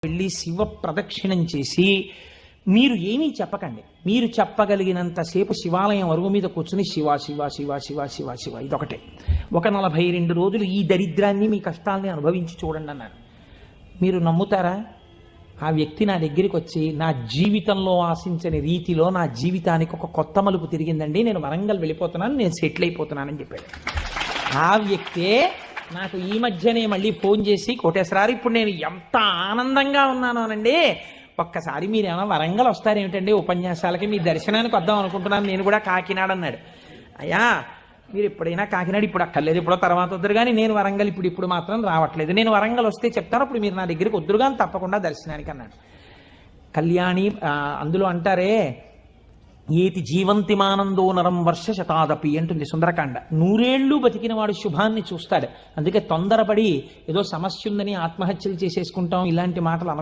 వెళ్ళి శివ ప్రదక్షిణం చేసి మీరు ఏమీ చెప్పకండి. మీరు చెప్పగలిగినంతసేపు శివాలయం అరుగు మీద కూర్చుని శివ శివ శివ శివ శివ శివ ఇదొకటే. ఒక 42 రోజులు ఈ దరిద్రాన్ని మీ కష్టాలని అనుభవించి చూడండి అన్నారు. మీరు నమ్ముతారా? ఆ వ్యక్తి నా దగ్గరికి వచ్చి నా జీవితంలో ఆశించని రీతిలో నా జీవితానికి ఒక కొత్త మలుపు తిరిగిందండి, నేను వరంగల్ వెళ్ళిపోతున్నాను, నేను సెటిల్ అయిపోతున్నానని చెప్పాడు. ఆ వ్యక్తే నాకు ఈ మధ్యనే మళ్ళీ ఫోన్ చేసి, కోటేశ్వరారు ఇప్పుడు నేను ఎంత ఆనందంగా ఉన్నాను అనండి, ఒక్కసారి మీరు ఏమైనా వరంగల్ వస్తారేమిటండి ఉపన్యాసాలకి, మీ దర్శనానికి వద్దాం అనుకుంటున్నాను, నేను కూడా కాకినాడ అన్నాడు. అయ్యా మీరు ఎప్పుడైనా కాకినాడ ఇప్పుడు అక్కర్లేదు, ఎప్పుడో తర్వాత వద్దురు కానీ నేను వరంగల్ ఇప్పుడు మాత్రం రావట్లేదు, నేను వరంగల్ వస్తే చెప్తాను, అప్పుడు మీరు నా దగ్గరికి వద్దురు కానీ తప్పకుండా దర్శనానికి అన్నాడు. కళ్యాణి అందులో అంటారే ఏతి జీవంతిమానందో నరం వర్ష శతాదపి అంటుంది సుందరకాండ. 100 ఏళ్ళు బతికిన వాడు శుభాన్ని చూస్తాడు. అందుకే తొందరపడి ఏదో సమస్య ఉందని ఆత్మహత్యలు చేసేసుకుంటాం ఇలాంటి మాటలు